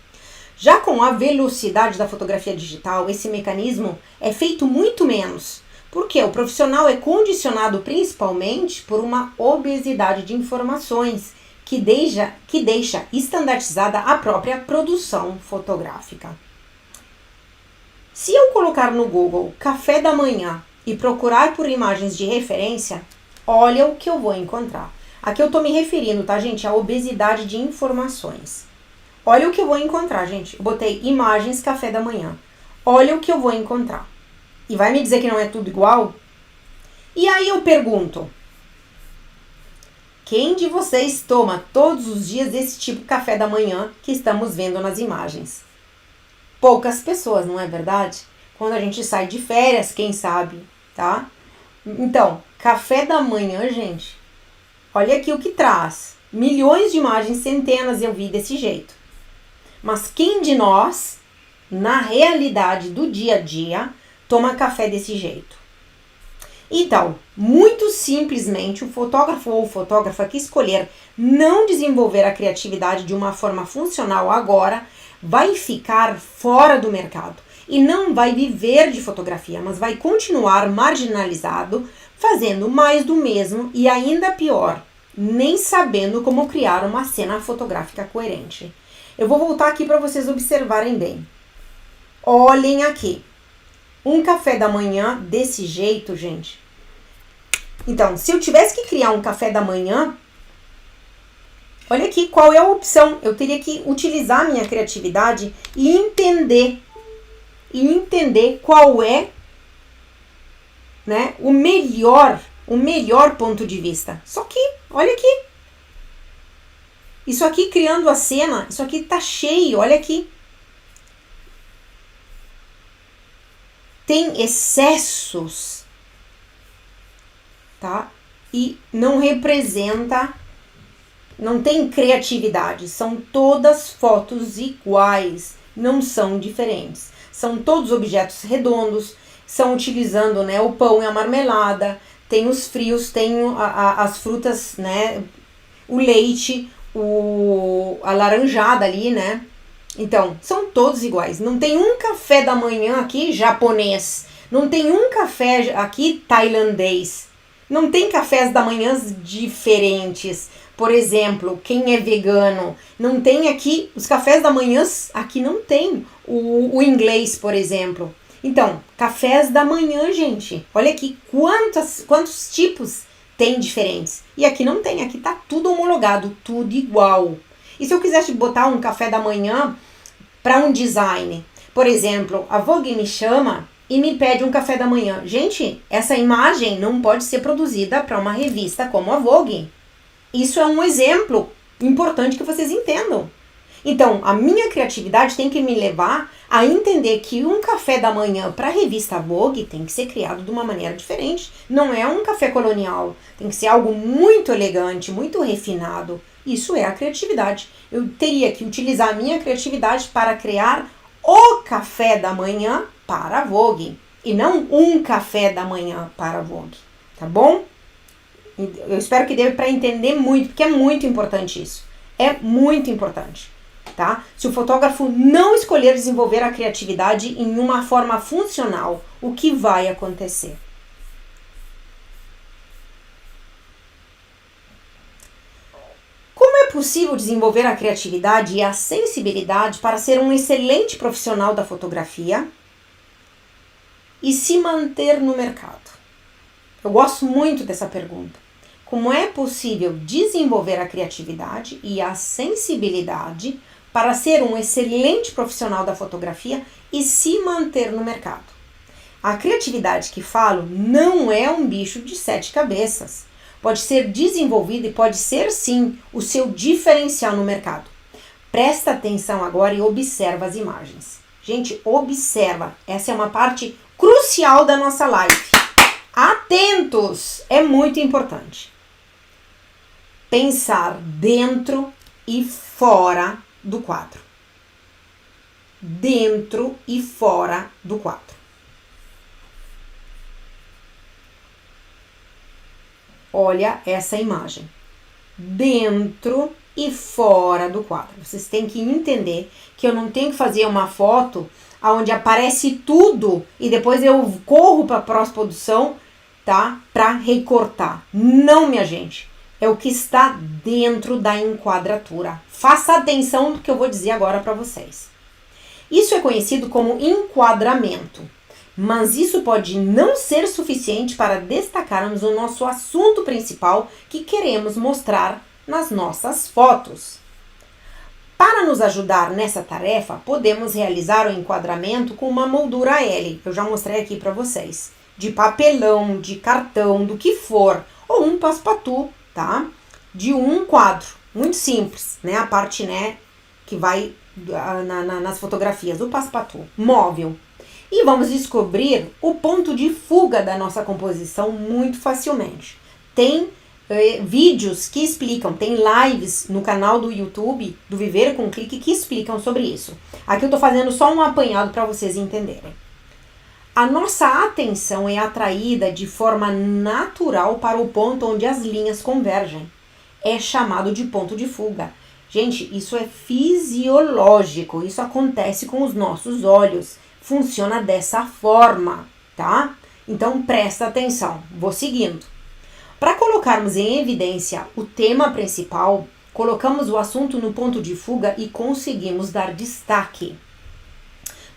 Já com a velocidade da fotografia digital, esse mecanismo é feito muito menos, porque o profissional é condicionado principalmente por uma obesidade de informações que deixa estandartizada a própria produção fotográfica. Se eu colocar no Google café da manhã e procurar por imagens de referência, olha o que eu vou encontrar. Aqui eu estou me referindo, tá, gente, à obesidade de informações. Olha o que eu vou encontrar, gente. Eu botei imagens café da manhã. Olha o que eu vou encontrar. E vai me dizer que não é tudo igual? E aí eu pergunto, quem de vocês toma todos os dias esse tipo de café da manhã que estamos vendo nas imagens? Poucas pessoas, não é verdade? Quando a gente sai de férias, quem sabe, tá? Então, café da manhã, gente, olha aqui o que traz. Milhões de imagens, centenas eu vi desse jeito. Mas quem de nós, na realidade do dia a dia, toma café desse jeito? Então, muito simplesmente, o fotógrafo ou fotógrafa que escolher não desenvolver a criatividade de uma forma funcional agora, vai ficar fora do mercado e não vai viver de fotografia, mas vai continuar marginalizado, fazendo mais do mesmo e ainda pior, nem sabendo como criar uma cena fotográfica coerente. Eu vou voltar aqui para vocês observarem bem. Olhem aqui. Um café da manhã desse jeito, gente. Então, se eu tivesse que criar um café da manhã, olha aqui qual é a opção. Eu teria que utilizar a minha criatividade e entender qual é, né, o melhor ponto de vista. Só que, olha aqui. Isso aqui criando a cena, isso aqui tá cheio, olha aqui. Tem excessos, tá? E não representa, não tem criatividade. São todas fotos iguais, não são diferentes. São todos objetos redondos, são utilizando, né, o pão e a marmelada, tem os frios, tem as frutas, né, o leite, a laranjada ali, né? Então, são todos iguais. Não tem um café da manhã aqui japonês. Não tem um café aqui tailandês. Não tem cafés da manhã diferentes. Por exemplo, quem é vegano. Não tem aqui, os cafés da manhã aqui não tem o inglês, por exemplo. Então, cafés da manhã, gente. Olha aqui quantos tipos tem diferentes. E aqui não tem, aqui tá tudo homologado, tudo igual. E se eu quisesse botar um café da manhã para um design? Por exemplo, a Vogue me chama e me pede um café da manhã. Gente, essa imagem não pode ser produzida para uma revista como a Vogue. Isso é um exemplo importante que vocês entendam. Então, a minha criatividade tem que me levar a entender que um café da manhã para a revista Vogue tem que ser criado de uma maneira diferente. Não é um café colonial. Tem que ser algo muito elegante, muito refinado. Isso é a criatividade. Eu teria que utilizar a minha criatividade para criar o café da manhã para a Vogue. E não um café da manhã para a Vogue. Tá bom? Eu espero que dê para entender muito, porque é muito importante isso. É muito importante. Tá? Se o fotógrafo não escolher desenvolver a criatividade em uma forma funcional, o que vai acontecer? Como é possível desenvolver a criatividade e a sensibilidade para ser um excelente profissional da fotografia e se manter no mercado? Eu gosto muito dessa pergunta. Como é possível desenvolver a criatividade e a sensibilidade para ser um excelente profissional da fotografia e se manter no mercado? A criatividade que falo não é um bicho de 7 cabeças. Pode ser desenvolvido e pode ser sim o seu diferencial no mercado. Presta atenção agora e observa as imagens. Gente, observa. Essa é uma parte crucial da nossa live. Atentos! É muito importante. Pensar dentro e fora do quadro. Dentro e fora do quadro. Olha essa imagem. Dentro e fora do quadro. Vocês têm que entender que eu não tenho que fazer uma foto onde aparece tudo e depois eu corro para a pós-produção, tá? Para recortar. Não, minha gente. É o que está dentro da enquadratura. Faça atenção no que eu vou dizer agora para vocês. Isso é conhecido como enquadramento. Mas isso pode não ser suficiente para destacarmos o nosso assunto principal que queremos mostrar nas nossas fotos. Para nos ajudar nessa tarefa, podemos realizar o enquadramento com uma moldura L. Eu já mostrei aqui para vocês. De papelão, de cartão, do que for. Ou um passepartout, tá? de um quadro, muito simples, né? A parte, né, que vai nas fotografias, o passe-partout, móvel. E vamos descobrir o ponto de fuga da nossa composição muito facilmente. Tem vídeos que explicam, tem lives no canal do YouTube, do Viver com Clique, que explicam sobre isso. Aqui eu tô fazendo só um apanhado para vocês entenderem. A nossa atenção é atraída de forma natural para o ponto onde as linhas convergem. É chamado de ponto de fuga. Gente, isso é fisiológico, isso acontece com os nossos olhos. Funciona dessa forma, tá? Então presta atenção, vou seguindo. Para colocarmos em evidência o tema principal, colocamos o assunto no ponto de fuga e conseguimos dar destaque.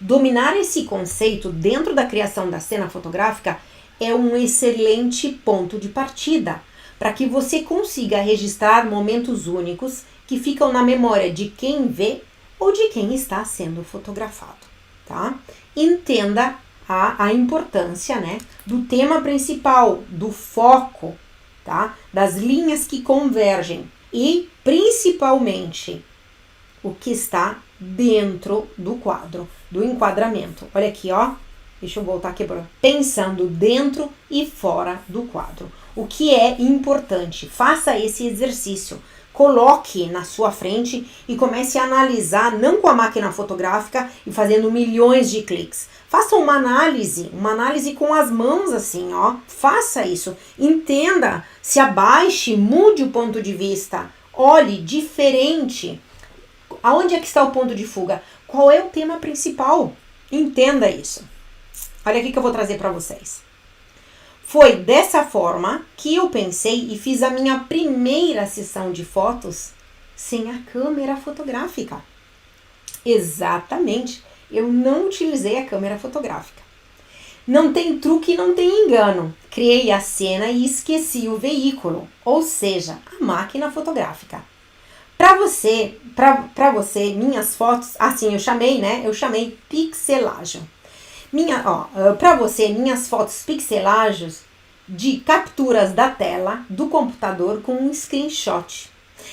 Dominar esse conceito dentro da criação da cena fotográfica é um excelente ponto de partida para que você consiga registrar momentos únicos que ficam na memória de quem vê ou de quem está sendo fotografado, tá? Entenda a importância, né, do tema principal, do foco, tá? Das linhas que convergem e, principalmente, o que está dentro do quadro, do enquadramento. Olha aqui, ó. Deixa eu voltar aqui para pensando dentro e fora do quadro. O que é importante? Faça esse exercício. Coloque na sua frente e comece a analisar, não com a máquina fotográfica e fazendo milhões de cliques. Faça uma análise com as mãos assim, ó. Faça isso. Entenda, se abaixe, mude o ponto de vista. Olhe diferente. Aonde é que está o ponto de fuga? Qual é o tema principal? Entenda isso. Olha aqui que eu vou trazer para vocês. Foi dessa forma que eu pensei e fiz a minha primeira sessão de fotos sem a câmera fotográfica. Exatamente, eu não utilizei a câmera fotográfica. Não tem truque, não tem engano. Criei a cena e esqueci o veículo, ou seja, a máquina fotográfica. Para você, minhas fotos, assim, eu chamei pixelagem. Para você, minhas fotos pixelagens de capturas da tela do computador com um screenshot.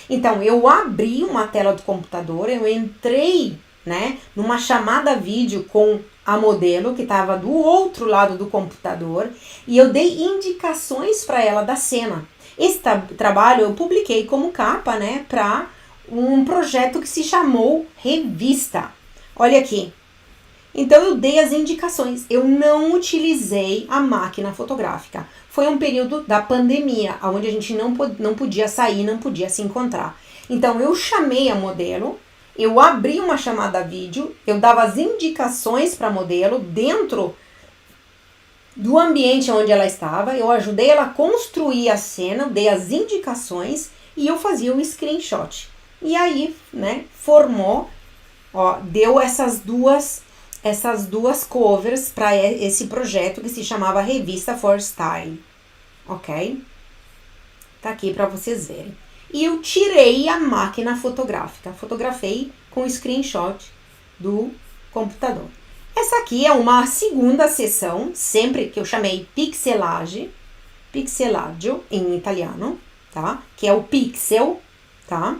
Então, eu abri uma tela do computador, eu entrei, né, numa chamada vídeo com a modelo que estava do outro lado do computador e eu dei indicações para ela da cena. Esse trabalho eu publiquei como capa, né, para um projeto que se chamou Revista. Olha aqui. Então eu dei as indicações. Eu não utilizei a máquina fotográfica. Foi um período da pandemia, onde a gente não podia sair, não podia se encontrar. Então eu chamei a modelo, eu abri uma chamada vídeo, eu dava as indicações para a modelo dentro do ambiente onde ela estava, eu ajudei ela a construir a cena, dei as indicações e eu fazia o screenshot. E aí, né, formou, ó, deu essas duas covers para esse projeto que se chamava Revista for Style, ok? Tá aqui para vocês verem. E eu tirei a máquina fotográfica, fotografei com screenshot do computador. Essa aqui é uma segunda sessão, sempre que eu chamei pixelaggio em italiano, tá? Que é o pixel, tá?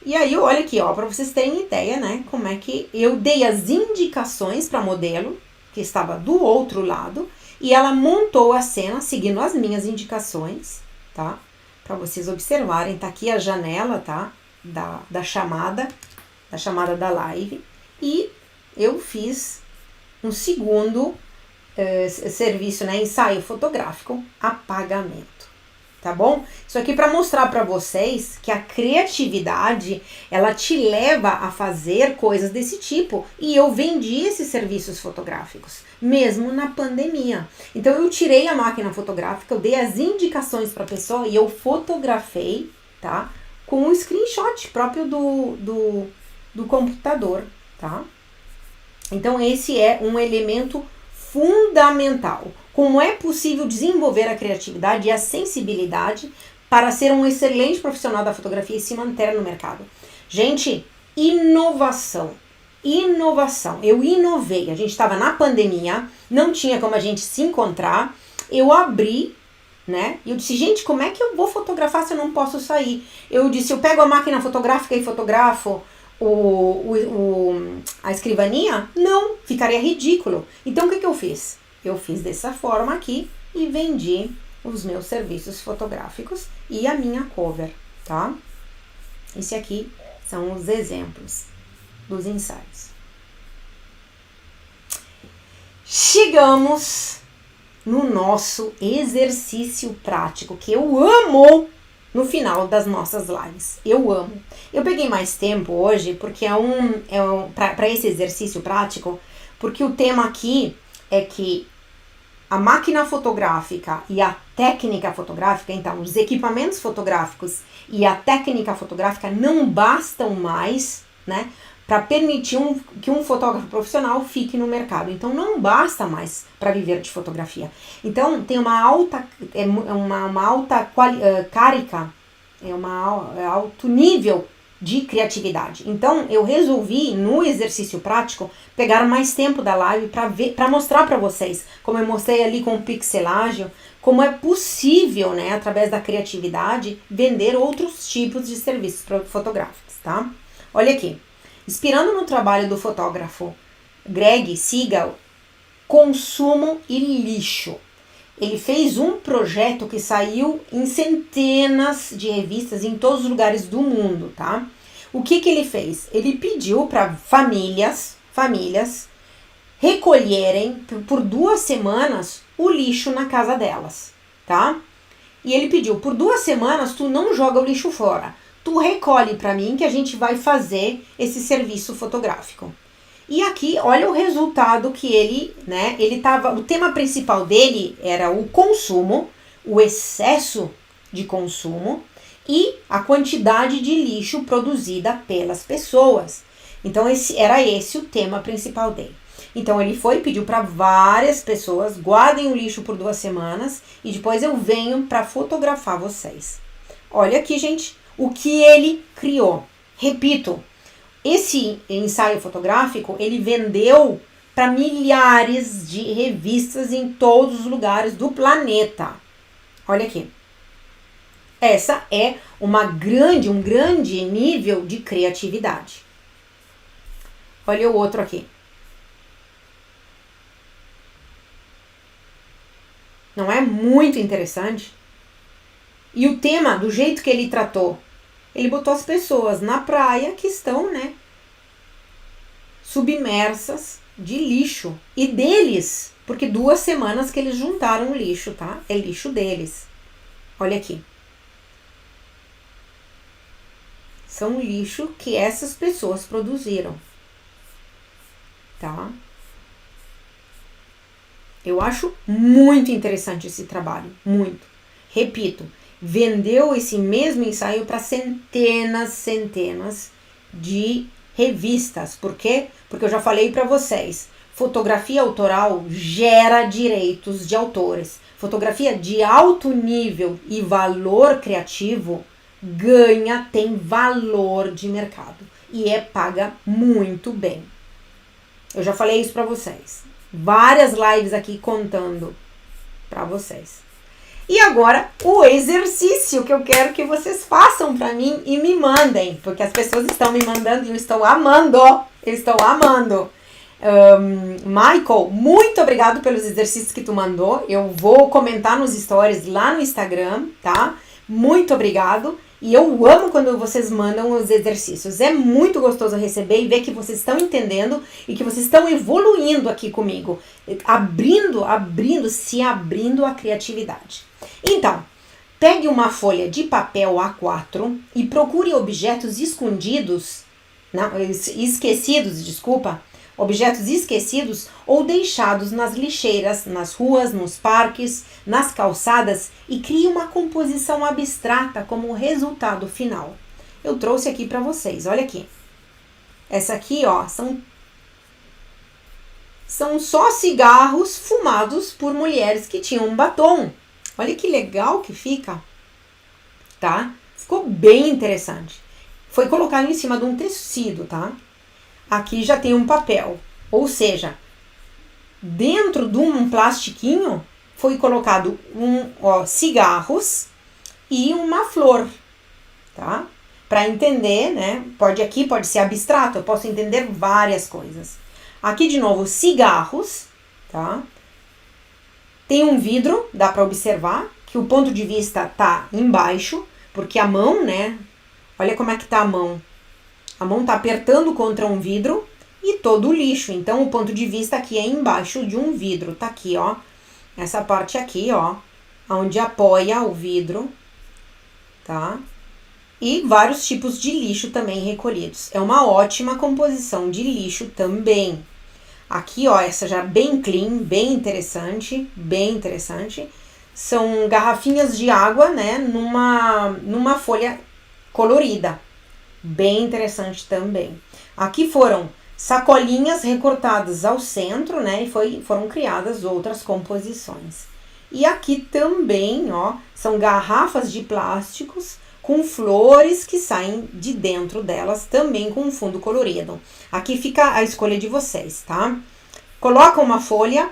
E aí, olha aqui, ó, para vocês terem ideia, né, como é que eu dei as indicações para a modelo, que estava do outro lado, e ela montou a cena seguindo as minhas indicações, tá? Para vocês observarem, tá aqui a janela, tá? Da chamada da live, e eu fiz um segundo serviço, né, ensaio fotográfico, apagamento. Tá bom? Isso aqui para mostrar para vocês que a criatividade, ela te leva a fazer coisas desse tipo. E eu vendi esses serviços fotográficos, mesmo na pandemia. Então eu tirei a máquina fotográfica, eu dei as indicações para a pessoa e eu fotografei, tá? Com um screenshot próprio do computador, tá? Então esse é um elemento fundamental. Como é possível desenvolver a criatividade e a sensibilidade para ser um excelente profissional da fotografia e se manter no mercado? Gente, inovação. Eu inovei. A gente estava na pandemia, não tinha como a gente se encontrar. Eu abri né? E eu disse, gente, como é que eu vou fotografar se eu não posso sair? Eu disse, eu pego a máquina fotográfica e fotografo a escrivaninha? Não, ficaria ridículo. Então, o que eu fiz? Eu fiz dessa forma aqui e vendi os meus serviços fotográficos e a minha cover, tá? Esse aqui são os exemplos dos ensaios. Chegamos no nosso exercício prático, que eu amo no final das nossas lives. Eu amo. Eu peguei mais tempo hoje porque para esse exercício prático, porque o tema aqui é que a máquina fotográfica e a técnica fotográfica, então os equipamentos fotográficos e a técnica fotográfica não bastam mais, né, para permitir que um fotógrafo profissional fique no mercado. Então não basta mais para viver de fotografia. Então tem uma alta alto nível de criatividade. Então eu resolvi no exercício prático pegar mais tempo da live para mostrar para vocês, como eu mostrei ali com o pixelágio, como é possível, né, através da criatividade, vender outros tipos de serviços fotográficos, tá? Olha aqui. Inspirando no trabalho do fotógrafo Greg Siegel, consumo e lixo. Ele fez um projeto que saiu em centenas de revistas em todos os lugares do mundo, tá? O que ele fez? Ele pediu para famílias recolherem por 2 semanas o lixo na casa delas, tá? E ele pediu, por 2 semanas tu não joga o lixo fora. Tu recolhe para mim que a gente vai fazer esse serviço fotográfico. E aqui, olha o resultado que ele, né, o tema principal dele era o consumo, o excesso de consumo e a quantidade de lixo produzida pelas pessoas. Então, era esse o tema principal dele. Então, ele pediu para várias pessoas, guardem o lixo por 2 semanas e depois eu venho para fotografar vocês. Olha aqui, gente, o que ele criou. Repito, esse ensaio fotográfico, ele vendeu para milhares de revistas em todos os lugares do planeta. Olha aqui. Essa é um grande nível de criatividade. Olha o outro aqui. Não é muito interessante? E o tema, do jeito que ele tratou, ele botou as pessoas na praia que estão, né, submersas de lixo. E deles, porque 2 semanas que eles juntaram o lixo, tá? É lixo deles. Olha aqui. São lixo que essas pessoas produziram, tá? Eu acho muito interessante esse trabalho, muito. Repito, vendeu esse mesmo ensaio para centenas de revistas. Por quê? Porque eu já falei para vocês, fotografia autoral gera direitos de autores. Fotografia de alto nível e valor criativo tem valor de mercado e paga muito bem. Eu já falei isso para vocês. Várias lives aqui contando para vocês. E agora, o exercício que eu quero que vocês façam para mim e me mandem, porque as pessoas estão me mandando e eu estou amando. Michael, muito obrigado pelos exercícios que tu mandou. Eu vou comentar nos stories lá no Instagram, tá? Muito obrigado. E eu amo quando vocês mandam os exercícios. É muito gostoso receber e ver que vocês estão entendendo e que vocês estão evoluindo aqui comigo. Abrindo a criatividade. Então, pegue uma folha de papel A4 e procure objetos objetos esquecidos ou deixados nas lixeiras, nas ruas, nos parques, nas calçadas e crie uma composição abstrata como resultado final. Eu trouxe aqui para vocês, olha aqui. Essa aqui, ó, são só cigarros fumados por mulheres que tinham um batom. Olha que legal que fica, tá? Ficou bem interessante. Foi colocado em cima de um tecido, tá? Aqui já tem um papel, ou seja, dentro de um plastiquinho foi colocado cigarros e uma flor, tá? Para entender, né? Pode ser abstrato, eu posso entender várias coisas. Aqui de novo, cigarros, tá? Tem um vidro, dá para observar que o ponto de vista tá embaixo, porque a mão, né? Olha como é que tá a mão. A mão tá apertando contra um vidro e todo o lixo. Então, o ponto de vista aqui é embaixo de um vidro. Tá aqui, ó. Essa parte aqui, ó. Onde apoia o vidro, tá? E vários tipos de lixo também recolhidos. É uma ótima composição de lixo também. Aqui, ó, essa já bem clean, bem interessante, bem interessante. São garrafinhas de água, né, numa folha colorida. Bem interessante também. Aqui foram sacolinhas recortadas ao centro, né, e foram criadas outras composições. E aqui também, ó, são garrafas de plásticos com flores que saem de dentro delas, também com fundo colorido. Aqui fica a escolha de vocês, tá? Coloca uma folha,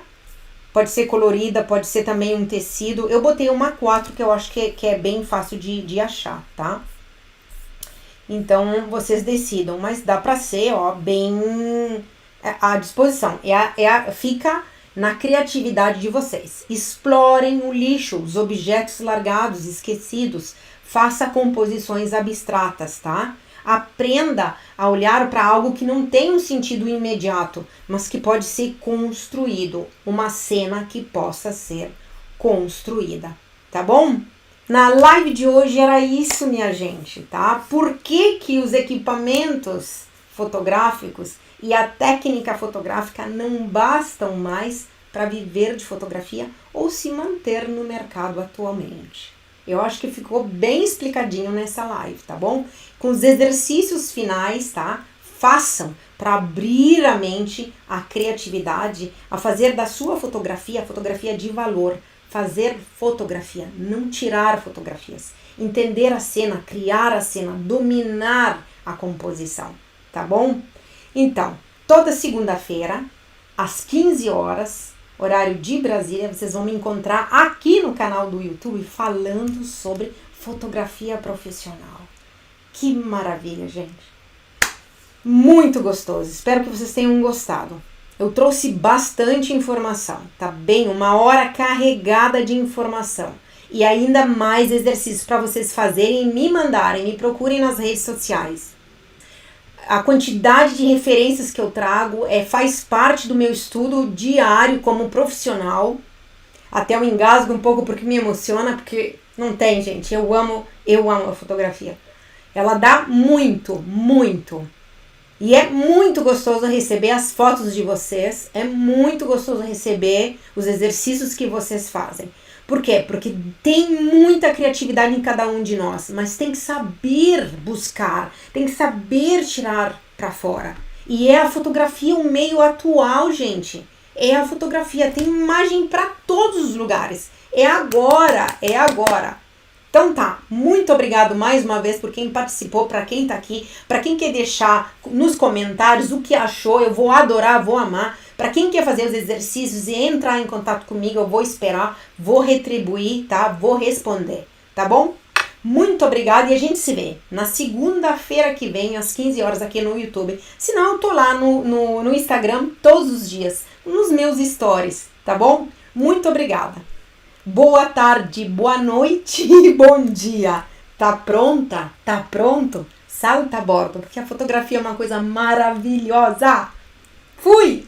pode ser colorida, pode ser também um tecido. Eu botei uma A4, que eu acho que é bem fácil de achar, tá? Então, vocês decidam, mas dá pra ser, ó, bem à disposição. Fica na criatividade de vocês. Explorem o lixo, os objetos largados, esquecidos. Faça composições abstratas, tá? Aprenda a olhar para algo que não tem um sentido imediato, mas que pode ser construído. Uma cena que possa ser construída, tá bom? Na live de hoje era isso, minha gente, tá? Por que os equipamentos fotográficos e a técnica fotográfica não bastam mais para viver de fotografia ou se manter no mercado atualmente? Eu acho que ficou bem explicadinho nessa live, tá bom? Com os exercícios finais, tá? Façam para abrir a mente, a criatividade, a fazer da sua fotografia de valor. Fazer fotografia, não tirar fotografias. Entender a cena, criar a cena, dominar a composição, tá bom? Então, toda segunda-feira, às 15 horas, horário de Brasília, vocês vão me encontrar aqui no canal do YouTube falando sobre fotografia profissional. Que maravilha, gente! Muito gostoso, espero que vocês tenham gostado. Eu trouxe bastante informação, tá bem? Uma hora carregada de informação. E ainda mais exercícios para vocês fazerem e me mandarem, me procurem nas redes sociais. A quantidade de referências que eu trago faz parte do meu estudo diário como profissional. Até eu engasgo um pouco porque me emociona, porque não tem, gente. Eu amo a fotografia. Ela dá muito, muito. E é muito gostoso receber as fotos de vocês, é muito gostoso receber os exercícios que vocês fazem. Por quê? Porque tem muita criatividade em cada um de nós, mas tem que saber buscar, tem que saber tirar para fora. E é a fotografia um meio atual, gente. É a fotografia, tem imagem para todos os lugares. É agora, é agora. Então tá, muito obrigado mais uma vez por quem participou, para quem tá aqui, para quem quer deixar nos comentários o que achou, eu vou adorar, vou amar. Para quem quer fazer os exercícios e entrar em contato comigo, eu vou esperar, vou retribuir, tá? Vou responder, tá bom? Muito obrigada e a gente se vê na segunda-feira que vem, às 15 horas aqui no YouTube. Senão eu tô lá no Instagram todos os dias, nos meus stories, tá bom? Muito obrigada. Boa tarde, boa noite e bom dia. Tá pronta? Tá pronto? Salta a bordo, porque a fotografia é uma coisa maravilhosa. Fui!